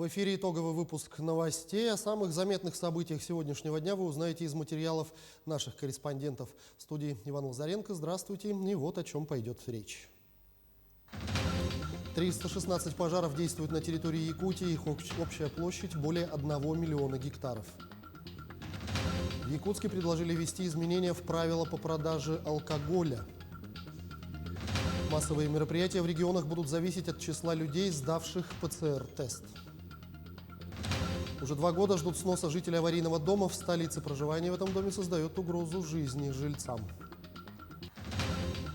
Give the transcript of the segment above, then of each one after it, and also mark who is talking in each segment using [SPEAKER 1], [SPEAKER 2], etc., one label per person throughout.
[SPEAKER 1] В эфире итоговый выпуск новостей. О самых заметных событиях сегодняшнего дня вы узнаете из материалов наших корреспондентов. В студии Иван Лазаренко. Здравствуйте. И вот о чем пойдет речь. 316 пожаров действуют на территории Якутии. Их общая площадь более 1 миллиона гектаров. В Якутске предложили ввести изменения в правила по продаже алкоголя. Массовые мероприятия в регионах будут зависеть от числа людей, сдавших ПЦР-тест. Уже 2 года ждут сноса жителей аварийного дома в столице. Проживание в этом доме создает угрозу жизни жильцам.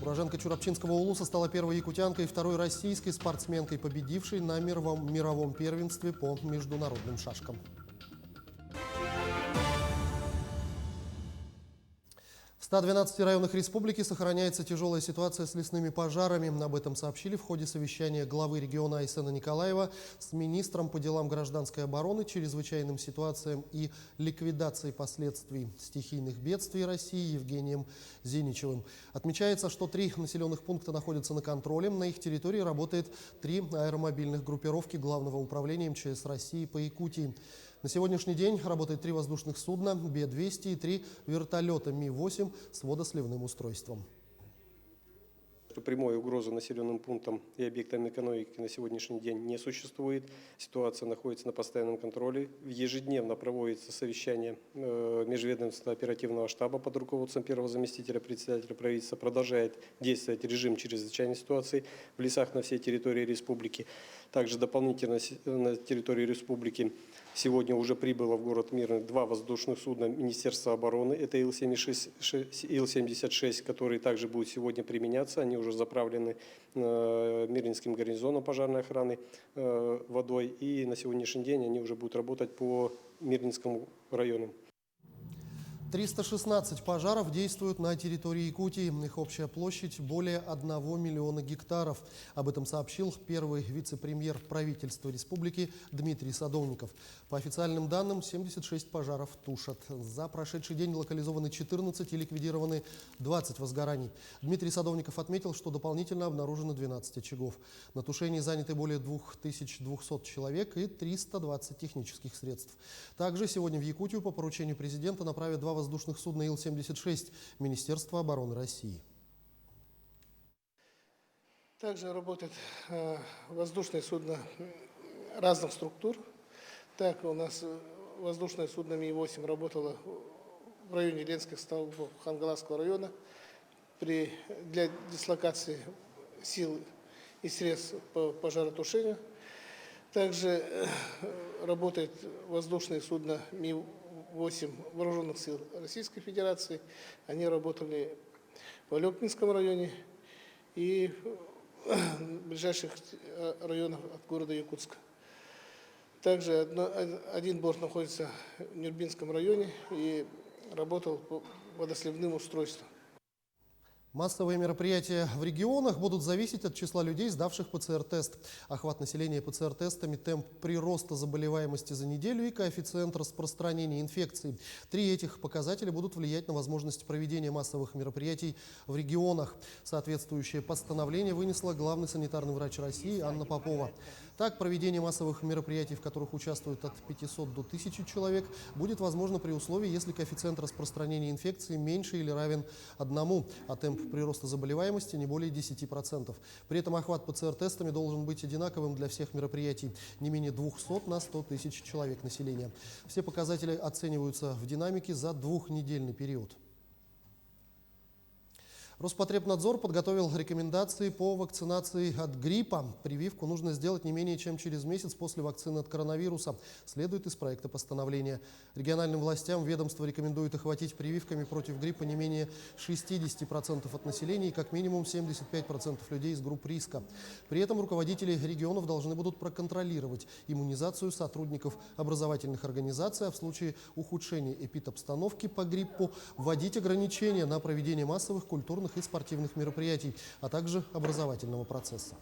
[SPEAKER 1] Уроженка Чурапчинского улуса стала первой якутянкой и второй российской спортсменкой, победившей на мировом первенстве по международным шашкам. В 112 районах республики сохраняется тяжелая ситуация с лесными пожарами. Об этом сообщили в ходе совещания главы региона Айсена Николаева с министром по делам гражданской обороны, чрезвычайным ситуациям и ликвидации последствий стихийных бедствий России Евгением Зиничевым. Отмечается, что 3 населенных пункта находятся на контроле. На их территории работает 3 аэромобильных группировки Главного управления МЧС России по Якутии. На сегодняшний день работает 3 воздушных судна Б-200 и 3 вертолета Ми-8 с водосливным устройством.
[SPEAKER 2] Прямой угрозы населенным пунктам и объектам экономики на сегодняшний день не существует. Ситуация находится на постоянном контроле. Ежедневно проводится совещание межведомственного оперативного штаба под руководством первого заместителя председателя правительства. Продолжает действовать режим чрезвычайной ситуации в лесах на всей территории республики. Также дополнительно на территории республики сегодня уже прибыло в город Мирный 2 воздушных судна Министерства обороны. Это Ил-76, которые также будут сегодня применяться. Они уже заправлены Мирнинским гарнизоном пожарной охраны водой. И на сегодняшний день они уже будут работать по Мирнинскому району.
[SPEAKER 1] 316 пожаров действуют на территории Якутии. Их общая площадь более 1 миллиона гектаров. Об этом сообщил первый вице-премьер правительства республики Дмитрий Садовников. По официальным данным, 76 пожаров тушат. За прошедший день локализованы 14 и ликвидированы 20 возгораний. Дмитрий Садовников отметил, что дополнительно обнаружено 12 очагов. На тушении заняты более 2200 человек и 320 технических средств. Также сегодня в Якутию по поручению президента направят 2 воздушных судна Ил-76 Министерства обороны России.
[SPEAKER 3] Также работают воздушные судна разных структур. Так, у нас воздушное судно Ми-8 работало в районе Ленских столбов Хангаласского района для дислокации сил и средств по пожаротушению. Также работает воздушное судно Ми-8 Вооруженных сил Российской Федерации. Они работали в Алекминском районе и в ближайших районах от города Якутска. Также один борт находится в Нюрбинском районе и работал по водосливным устройствам.
[SPEAKER 1] Массовые мероприятия в регионах будут зависеть от числа людей, сдавших ПЦР-тест. Охват населения ПЦР-тестами, темп прироста заболеваемости за неделю и коэффициент распространения инфекции. 3 этих показателя будут влиять на возможность проведения массовых мероприятий в регионах. Соответствующее постановление вынесла главный санитарный врач России Анна Попова. Так, проведение массовых мероприятий, в которых участвуют от 500 до 1000 человек, будет возможно при условии, если коэффициент распространения инфекции меньше или равен 1, а темп прироста заболеваемости не более 10%. При этом охват ПЦР-тестами должен быть одинаковым для всех мероприятий, не менее 200 на 100 тысяч человек населения. Все показатели оцениваются в динамике за 2-недельный период. Роспотребнадзор подготовил рекомендации по вакцинации от гриппа. Прививку нужно сделать не менее чем через месяц после вакцины от коронавируса, следует из проекта постановления. Региональным властям ведомство рекомендует охватить прививками против гриппа не менее 60% от населения и как минимум 75% людей из групп риска. При этом руководители регионов должны будут проконтролировать иммунизацию сотрудников образовательных организаций, а в случае ухудшения эпидобстановки по гриппу вводить ограничения на проведение массовых культурных и спортивных мероприятий, а также образовательного процесса.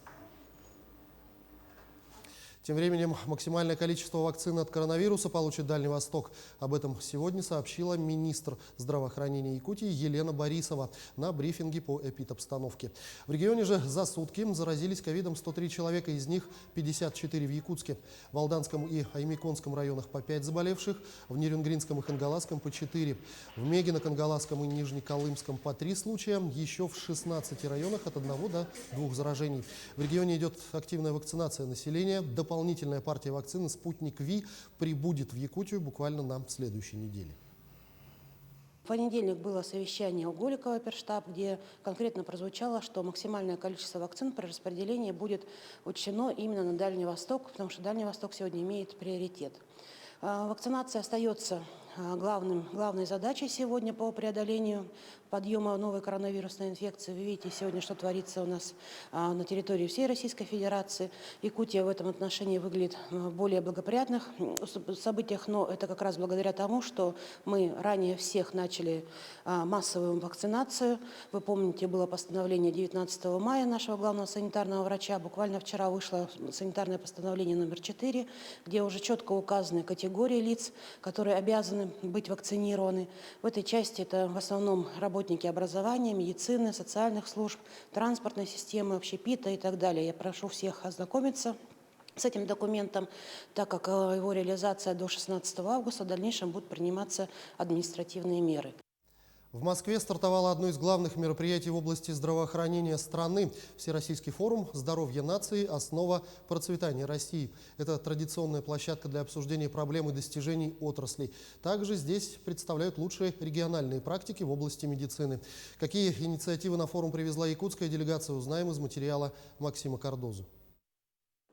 [SPEAKER 1] Тем временем максимальное количество вакцины от коронавируса получит Дальний Восток. Об этом сегодня сообщила министр здравоохранения Якутии Елена Борисова на брифинге по эпидобстановке. В регионе же за сутки заразились ковидом 103 человека, из них 54 в Якутске. В Алданском и Аймиконском районах по 5 заболевших, в Нерюнгринском и Хангаласском по 4. В Мегино, Кангаласском и Нижнеколымском по 3 случая, еще в 16 районах от 1 до 2 заражений. В регионе идет активная вакцинация населения. Дополнительная партия вакцины «Спутник Ви» прибудет в Якутию буквально на следующей неделе.
[SPEAKER 4] В понедельник было совещание у Голикова оперштаб, где конкретно прозвучало, что максимальное количество вакцин при распределении будет учтено именно на Дальний Восток, потому что Дальний Восток сегодня имеет приоритет. Вакцинация остается главной задачей сегодня по преодолению подъема новой коронавирусной инфекции. Вы видите сегодня, что творится у нас на территории всей Российской Федерации. Якутия в этом отношении выглядит в более благоприятных событиях, но это как раз благодаря тому, что мы ранее всех начали массовую вакцинацию. Вы помните, было постановление 19 мая нашего главного санитарного врача. Буквально вчера вышло санитарное постановление номер 4, где уже четко указаны категории лиц, которые обязаны быть вакцинированы. В этой части это в основном работники образования, медицины, социальных служб, транспортной системы, общепита и так далее. Я прошу всех ознакомиться с этим документом, так как его реализация до 16 августа, в дальнейшем будут приниматься административные меры.
[SPEAKER 1] В Москве стартовало одно из главных мероприятий в области здравоохранения страны – Всероссийский форум «Здоровье нации. Основа процветания России». Это традиционная площадка для обсуждения проблем и достижений отраслей. Также здесь представляют лучшие региональные практики в области медицины. Какие инициативы на форум привезла якутская делегация, узнаем из материала Максима Кардозу.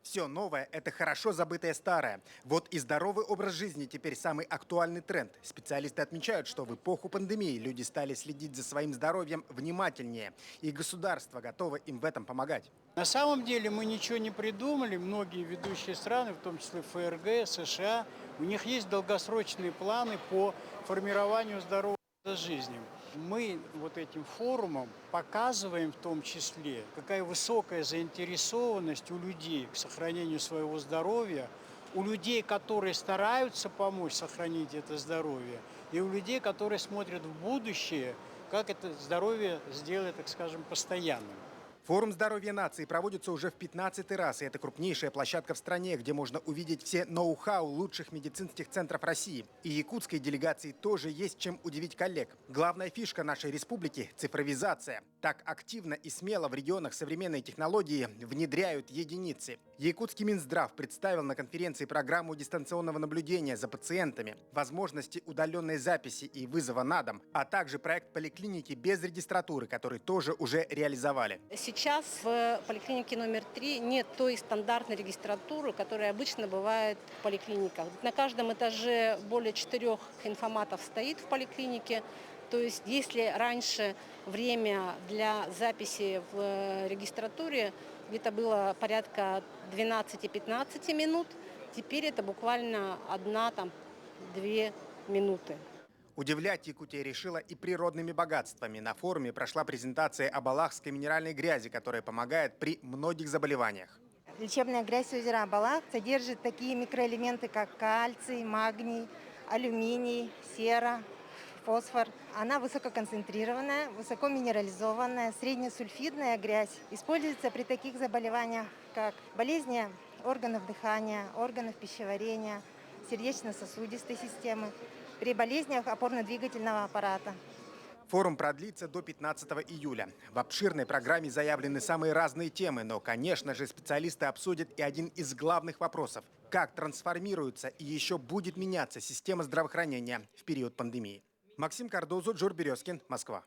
[SPEAKER 5] Все новое – это хорошо забытое старое. Вот и здоровый образ жизни теперь самый актуальный тренд. Специалисты отмечают, что в эпоху пандемии люди стали следить за своим здоровьем внимательнее. И государство готово им в этом помогать.
[SPEAKER 6] На самом деле мы ничего не придумали. Многие ведущие страны, в том числе ФРГ, США, у них есть долгосрочные планы по формированию здорового образа жизни. Мы вот этим форумом показываем в том числе, какая высокая заинтересованность у людей к сохранению своего здоровья, у людей, которые стараются помочь сохранить это здоровье, и у людей, которые смотрят в будущее, как это здоровье сделать, так скажем, постоянным.
[SPEAKER 5] Форум здоровья нации проводится уже в 15-й раз, и это крупнейшая площадка в стране, где можно увидеть все ноу-хау лучших медицинских центров России. И якутской делегации тоже есть чем удивить коллег. Главная фишка нашей республики – цифровизация. Так активно и смело в регионах современные технологии внедряют единицы. Якутский Минздрав представил на конференции программу дистанционного наблюдения за пациентами, возможности удаленной записи и вызова на дом, а также проект поликлиники без регистратуры, который тоже уже реализовали.
[SPEAKER 7] Сейчас в поликлинике номер 3 нет той стандартной регистратуры, которая обычно бывает в поликлиниках. На каждом этаже более 4 информатов стоит в поликлинике. То есть если раньше время для записи в регистратуре где-то было порядка 12-15 минут, теперь это буквально 1-2 минуты.
[SPEAKER 5] Удивлять Якутия решила и природными богатствами. На форуме прошла презентация абалахской минеральной грязи, которая помогает при многих заболеваниях.
[SPEAKER 8] Лечебная грязь озера Абалах содержит такие микроэлементы, как кальций, магний, алюминий, сера, фосфор. Она высококонцентрированная, высокоминерализованная, среднесульфидная грязь. Используется при таких заболеваниях, как болезни органов дыхания, органов пищеварения, сердечно-сосудистой системы, при болезнях опорно-двигательного аппарата.
[SPEAKER 5] Форум продлится до 15 июля. В обширной программе заявлены самые разные темы, но, конечно же, специалисты обсудят и один из главных вопросов – как трансформируется и еще будет меняться система здравоохранения в период пандемии. Максим Кардозу, Джур Березкин, Москва.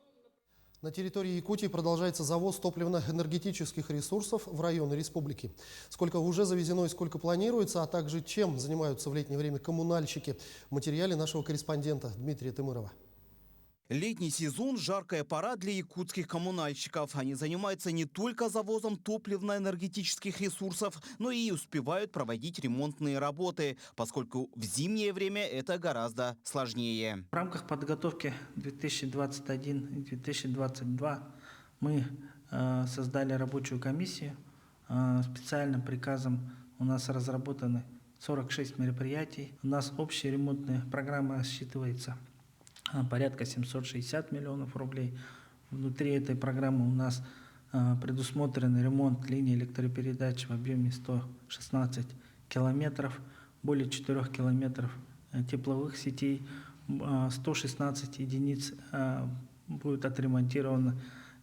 [SPEAKER 1] На территории Якутии продолжается завоз топливно-энергетических ресурсов в районы республики. Сколько уже завезено и сколько планируется, а также чем занимаются в летнее время коммунальщики, в материале нашего корреспондента Дмитрия Тымырова.
[SPEAKER 9] Летний сезон – жаркая пора для якутских коммунальщиков. Они занимаются не только завозом топливно-энергетических ресурсов, но и успевают проводить ремонтные работы, поскольку в зимнее время это гораздо сложнее.
[SPEAKER 10] В рамках подготовки 2021 и 2022 мы создали рабочую комиссию специальным приказом у нас разработаны 46 мероприятий. У нас общая ремонтная программа рассчитывается порядка 760 миллионов рублей. Внутри этой программы у нас предусмотрен ремонт линии электропередач в объеме 116 километров, более 4 километров тепловых сетей, 116 единиц будет отремонтировано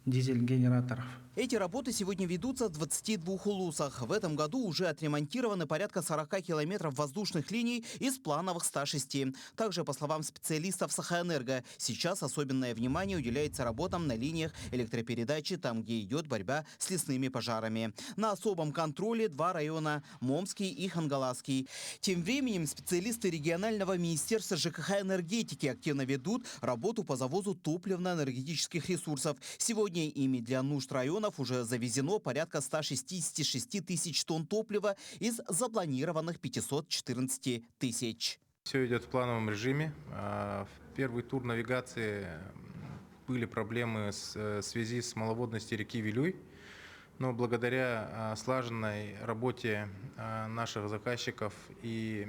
[SPEAKER 10] дизель-генераторов.
[SPEAKER 9] Эти работы сегодня ведутся в 22 улусах. В этом году уже отремонтированы порядка 40 километров воздушных линий из плановых 106. Также, по словам специалистов Сахаэнерго, сейчас особенное внимание уделяется работам на линиях электропередачи, там, где идет борьба с лесными пожарами. На особом контроле 2 района – Момский и Хангаласский. Тем временем специалисты регионального министерства ЖКХ и энергетики активно ведут работу по завозу топливно-энергетических ресурсов. Сегодня ими для нужд района уже завезено порядка 166 тысяч тонн топлива из запланированных 514 тысяч.
[SPEAKER 11] Все идет в плановом режиме. В первый тур навигации были проблемы в связи с маловодностью реки Вилюй. Но благодаря слаженной работе наших заказчиков и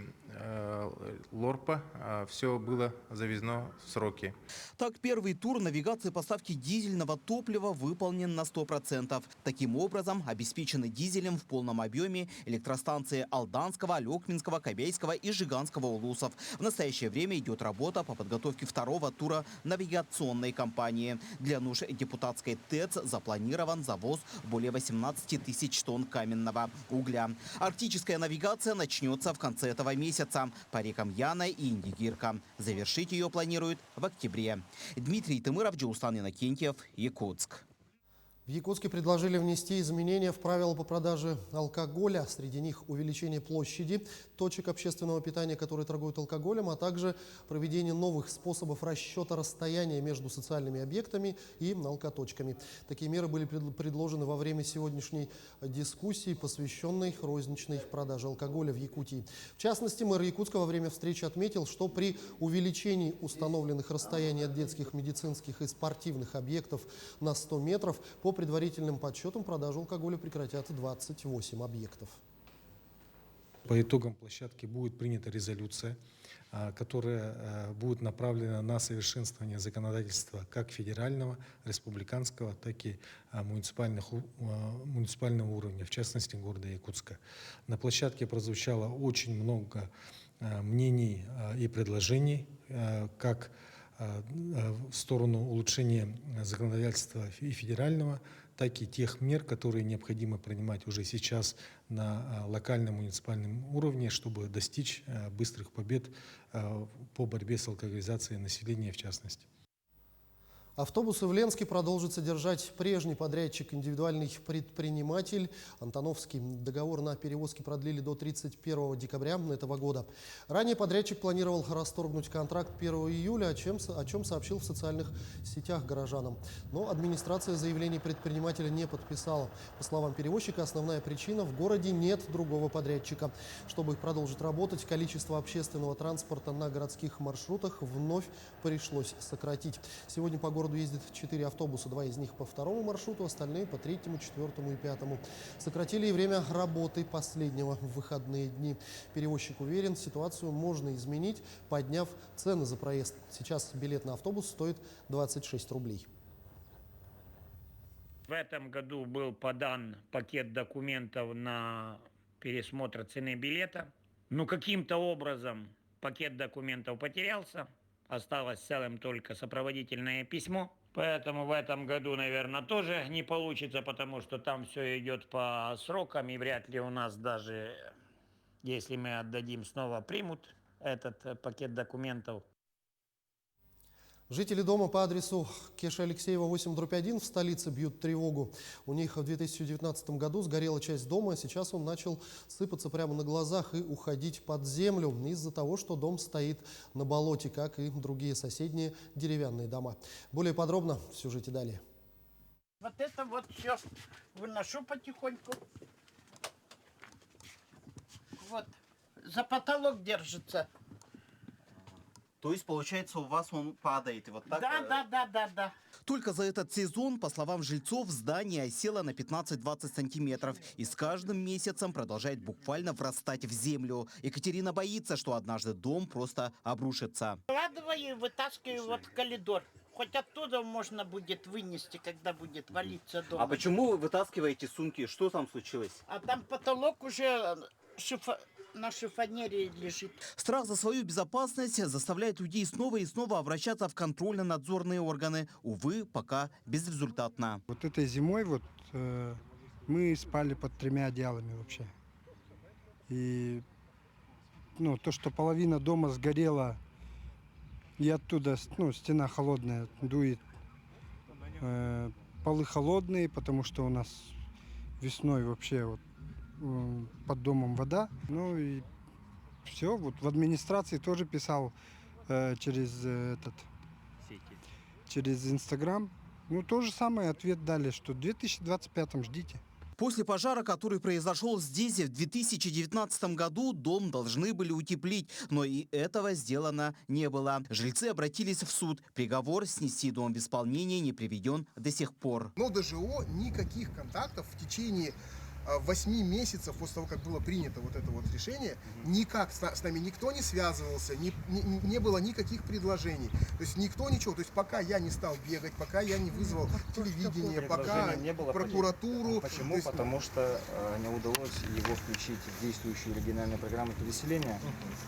[SPEAKER 11] ЛОРПа все было завезено в сроки.
[SPEAKER 9] Так, первый тур навигации поставки дизельного топлива выполнен на 100%. Таким образом, обеспечены дизелем в полном объеме электростанции Алданского, Алекминского, Кобейского и Жиганского улусов. В настоящее время идет работа по подготовке второго тура навигационной кампании. Для нужд депутатской ТЭЦ запланирован завоз более 18 тысяч тонн каменного угля. Арктическая навигация начнется в конце этого месяца по рекам Яна и Индигирка. Завершить ее планируют в октябре. Дмитрий Тымыров, Джоустан Иннокентьев, Якутск.
[SPEAKER 1] В Якутске предложили внести изменения в правила по продаже алкоголя. Среди них увеличение площади точек общественного питания, которые торгуют алкоголем, а также проведение новых способов расчета расстояния между социальными объектами и алкоточками. Такие меры были предложены во время сегодняшней дискуссии, посвященной розничной продаже алкоголя в Якутии. В частности, мэр Якутска во время встречи отметил, что при увеличении установленных расстояний от детских, медицинских и спортивных объектов на 100 метров по предварительным подсчетам продажу алкоголя прекратят 28 объектов.
[SPEAKER 12] По итогам площадки будет принята резолюция, которая будет направлена на совершенствование законодательства как федерального, республиканского, так и муниципального уровня, в частности города Якутска. На площадке прозвучало очень много мнений и предложений, как в сторону улучшения законодательства и федерального, так и тех мер, которые необходимо принимать уже сейчас на локальном муниципальном уровне, чтобы достичь быстрых побед по борьбе с алкоголизацией населения в частности.
[SPEAKER 1] Автобусы в Ленске продолжит содержать прежний подрядчик, индивидуальный предприниматель Антоновский. Договор на перевозки продлили до 31 декабря этого года. Ранее подрядчик планировал расторгнуть контракт 1 июля, о чем сообщил в социальных сетях горожанам. Но администрация заявлений предпринимателя не подписала. По словам перевозчика, основная причина – в городе нет другого подрядчика. Чтобы продолжить работать, количество общественного транспорта на городских маршрутах вновь пришлось сократить. Сегодня по городу ездит 4 автобуса, 2 из них по второму маршруту, остальные по третьему, четвертому и пятому. Сократили и время работы последнего в выходные дни. Перевозчик уверен, ситуацию можно изменить, подняв цены за проезд. Сейчас билет на автобус стоит 26 рублей.
[SPEAKER 13] В этом году был подан пакет документов на пересмотр цены билета. Но каким-то образом пакет документов потерялся. Осталось целым только сопроводительное письмо. Поэтому в этом году, наверное, тоже не получится, потому что там все идет по срокам. И вряд ли у нас даже, если мы отдадим, снова примут этот пакет документов.
[SPEAKER 1] Жители дома по адресу Кеша Алексеева 8/1 в столице бьют тревогу. У них в 2019 году сгорела часть дома, а сейчас он начал сыпаться прямо на глазах и уходить под землю из-за того, что дом стоит на болоте, как и другие соседние деревянные дома. Более подробно в сюжете далее.
[SPEAKER 14] Вот это вот все выношу потихоньку. Вот, за потолок держится.
[SPEAKER 9] То есть, получается, у вас он падает и вот так?
[SPEAKER 14] Да.
[SPEAKER 9] Только за этот сезон, по словам жильцов, здание осело на 15-20 сантиметров и с каждым месяцем продолжает буквально врастать в землю. Екатерина боится, что однажды дом просто обрушится.
[SPEAKER 14] Складываю и вытаскиваю вот в коридор. Хоть оттуда можно будет вынести, когда будет валиться дом.
[SPEAKER 9] А почему вы вытаскиваете сумки? Что там случилось?
[SPEAKER 14] А там потолок уже на шифонере лежит.
[SPEAKER 9] Страх за свою безопасность заставляет людей снова и снова обращаться в контрольно-надзорные органы. Увы, пока безрезультатно.
[SPEAKER 15] Вот этой зимой мы спали под 3 одеялами вообще. И то, что половина дома сгорела, и оттуда стена холодная, дует. Полы холодные, потому что у нас весной вообще под домом вода. Ну и все. Вот в администрации тоже писал через Инстаграм. То же самое ответ дали, что в 2025 ждите.
[SPEAKER 9] После пожара, который произошел здесь в 2019 году, дом должны были утеплить, но и этого сделано не было. Жильцы обратились в суд. Приговор снести дом в исполнение не приведен до сих пор.
[SPEAKER 16] Но ДЖО никаких контактов в течение 8 месяцев после того, как было принято вот это вот решение, никак с нами никто не связывался, не было никаких предложений. То есть никто ничего. То есть пока я не стал бегать, пока я не вызвал телевидение, пока
[SPEAKER 17] не было
[SPEAKER 16] прокуратуру.
[SPEAKER 17] Почему? Потому что не удалось его включить в действующие региональные программы переселения.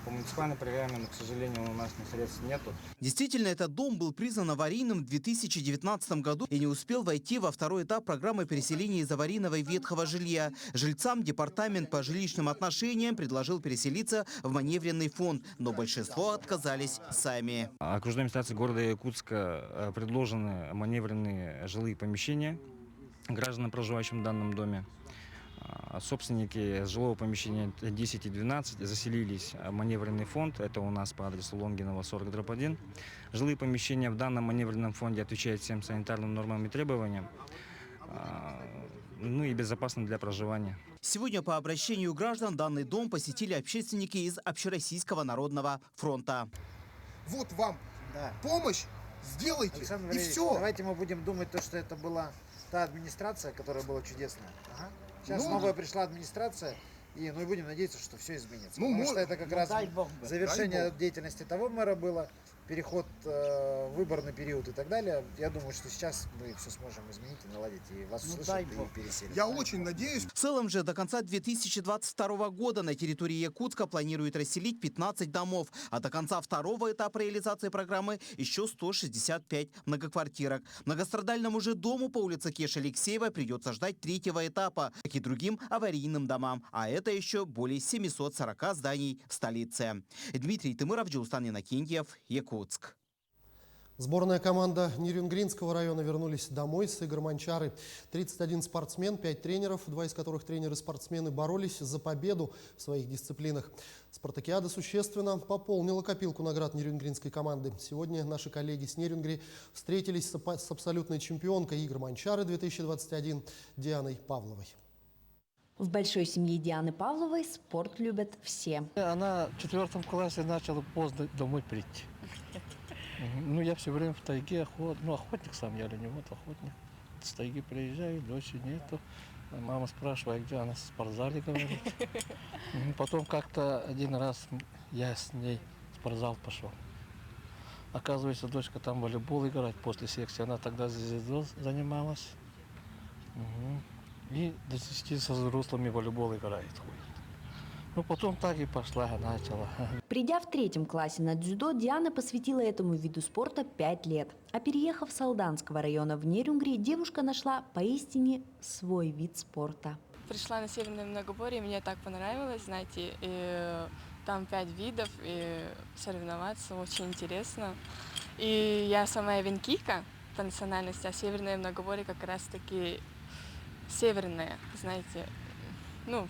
[SPEAKER 17] По муниципальной программе, но, к сожалению, у нас средств нету.
[SPEAKER 9] Действительно, этот дом был признан аварийным в 2019 году и не успел войти во второй этап программы переселения из аварийного и ветхого жилья. Жильцам департамент по жилищным отношениям предложил переселиться в маневренный фонд, но большинство отказались сами.
[SPEAKER 17] Окружной администрации города Якутска предложены маневренные жилые помещения гражданам, проживающим в данном доме. Собственники жилого помещения 10 и 12 заселились в маневренный фонд. Это у нас по адресу Лонгинова 40/1. Жилые помещения в данном маневренном фонде отвечают всем санитарным нормам и требованиям. И безопасно для проживания.
[SPEAKER 9] Сегодня по обращению граждан данный дом посетили общественники из Общероссийского народного фронта.
[SPEAKER 16] Вот вам помощь, сделайте,
[SPEAKER 18] Александр
[SPEAKER 16] и все.
[SPEAKER 18] Давайте мы будем думать, что это была та администрация, которая была чудесная. Сейчас новая пришла администрация, и будем надеяться, что все изменится. Потому что это как раз завершение деятельности того мэра было, переход в выборный период и так далее. Я думаю, что сейчас мы все сможем изменить и наладить, и вас услышат, и переселят.
[SPEAKER 16] Я очень надеюсь.
[SPEAKER 9] В целом же до конца 2022 года на территории Якутска планируют расселить 15 домов, а до конца второго этапа реализации программы еще 165 многоквартирок. Многострадальному же дому по улице Кеш-Алексеева придется ждать третьего этапа, как и другим аварийным домам, а это еще более 740 зданий в столице. Дмитрий Тымыров, Джилстан Иннокентьев, Якутск.
[SPEAKER 1] Сборная команда Нерюнгринского района вернулись домой с игр Манчары. 31 спортсмен, 5 тренеров, 2 из которых тренеры-спортсмены боролись за победу в своих дисциплинах. Спартакиада существенно пополнила копилку наград нерюнгринской команды. Сегодня наши коллеги с Нерюнгри встретились с абсолютной чемпионкой игр Манчары 2021 Дианой Павловой.
[SPEAKER 19] В большой семье Дианы Павловой спорт любят все.
[SPEAKER 20] Она в 4 классе начала поздно домой прийти. Я все время в тайге охотник сам, я ленивый охотник. С тайги приезжаю, дочери нету. Мама спрашивает, где она в спортзале, говорит. Потом как-то один раз я с ней в спортзал пошел. Оказывается, дочка там волейбол играет после секции. Она тогда дзюдо занималась. И до 10 со взрослыми волейбол играет. Потом так и пошла, начала.
[SPEAKER 19] Придя в 3 классе на дзюдо, Диана посвятила этому виду спорта 5 лет. А переехав с Алданского района в Нерюнгри, девушка нашла поистине свой вид спорта.
[SPEAKER 21] Пришла на Северное Многоборье, мне так понравилось, знаете, и там 5 видов, и соревноваться очень интересно. И я сама венкийка по национальности, а Северное Многоборье как раз-таки северное, знаете,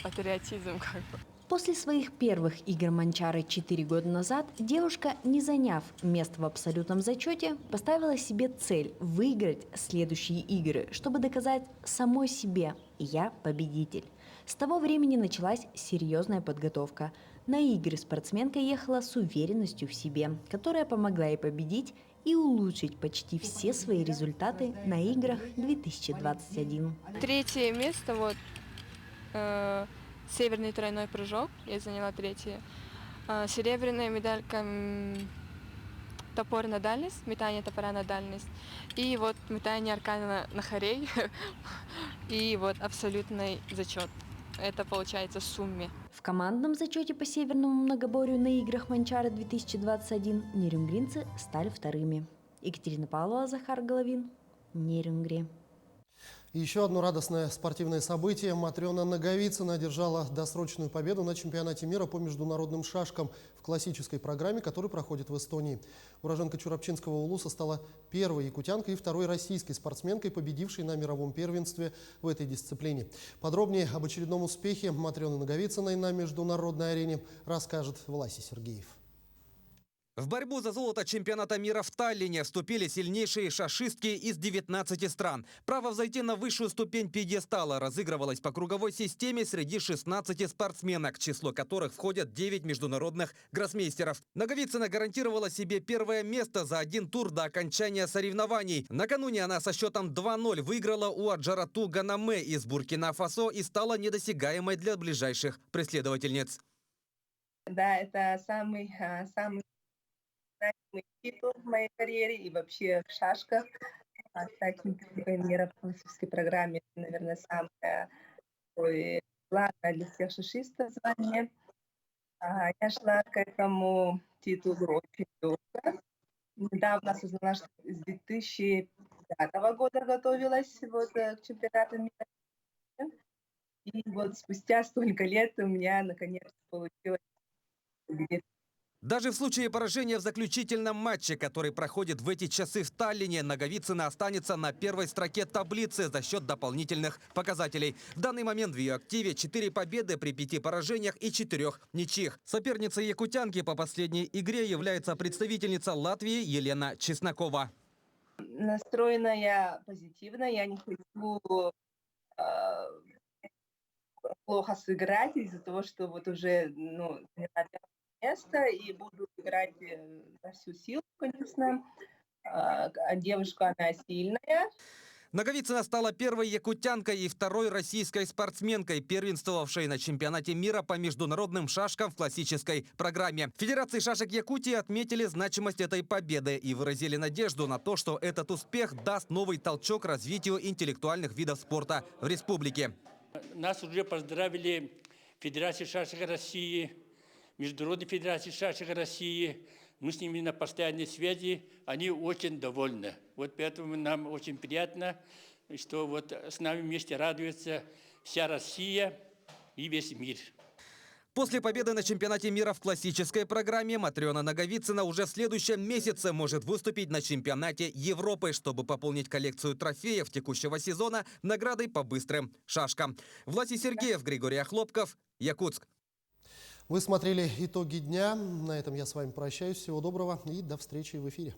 [SPEAKER 21] патриотизм как бы.
[SPEAKER 19] После своих первых игр Манчары 4 года назад девушка, не заняв место в абсолютном зачете, поставила себе цель выиграть следующие игры, чтобы доказать самой себе «я победитель». С того времени началась серьезная подготовка. На игры спортсменка ехала с уверенностью в себе, которая помогла ей победить и улучшить почти все свои результаты на играх 2021.
[SPEAKER 21] Третье место, вот, северный тройной прыжок, я заняла третье. Серебряная медалька топор на дальность, метание топора на дальность. И вот метание аркана на хорей. И вот абсолютный зачет. Это получается в сумме.
[SPEAKER 19] В командном зачете по северному многоборью на играх Манчары 2021 нерюнгринцы стали вторыми. Екатерина Павлова, Захар Головин, Нерюнгри.
[SPEAKER 1] И еще одно радостное спортивное событие. Матрена Наговицына одержала досрочную победу на чемпионате мира по международным шашкам в классической программе, который проходит в Эстонии. Уроженка Чурапчинского улуса стала первой якутянкой и второй российской спортсменкой, победившей на мировом первенстве в этой дисциплине. Подробнее об очередном успехе Матрены Наговицыной на международной арене расскажет Власий Сергеев.
[SPEAKER 2] В борьбу за золото чемпионата мира в Таллине вступили сильнейшие шашистки из 19 стран. Право взойти на высшую ступень пьедестала разыгрывалось по круговой системе среди 16 спортсменок, в число которых входят 9 международных гроссмейстеров. Наговицына гарантировала себе первое место за один тур до окончания соревнований. Накануне она со счетом 2-0 выиграла у Аджарату Ганаме из Буркина-Фасо и стала недосягаемой для ближайших преследовательниц.
[SPEAKER 22] Да, это самый значимый титул в моей карьере и вообще в шашках. Стать чемпионкой мира в классической программе, наверное, самое главное для всех шашистов звание. Я шла к этому титулу очень долго. Недавно осознала, что с 2005 года готовилась к чемпионату мира. И вот спустя столько лет у меня наконец получилось победить.
[SPEAKER 2] Даже в случае поражения в заключительном матче, который проходит в эти часы в Таллине, Наговицына останется на первой строке таблицы за счет дополнительных показателей. В данный момент в ее активе 4 победы при 5 поражениях и 4 ничьих. Соперницей якутянки по последней игре является представительница Латвии Елена Чеснокова.
[SPEAKER 22] Настроена я позитивно, я не хочу плохо сыграть из-за того, что вот уже место и буду играть на всю силу, конечно. А девушка, она сильная.
[SPEAKER 2] Наговицына стала первой якутянкой и второй российской спортсменкой, первенствовавшей на чемпионате мира по международным шашкам в классической программе. В Федерации шашек Якутии отметили значимость этой победы и выразили надежду на то, что этот успех даст новый толчок развитию интеллектуальных видов спорта в республике.
[SPEAKER 23] Нас уже поздравили Федерация шашек России, Международной Федерации шашек России. Мы с ними на постоянной связи, они очень довольны. Вот поэтому нам очень приятно, что вот с нами вместе радуется вся Россия и весь мир.
[SPEAKER 2] После победы на чемпионате мира в классической программе Матрена Наговицына уже в следующем месяце может выступить на чемпионате Европы, чтобы пополнить коллекцию трофеев текущего сезона наградой по быстрым шашкам. Власий Сергеев, Григорий Охлопков, Якутск.
[SPEAKER 1] Вы смотрели итоги дня. На этом я с вами прощаюсь. Всего доброго и до встречи в эфире.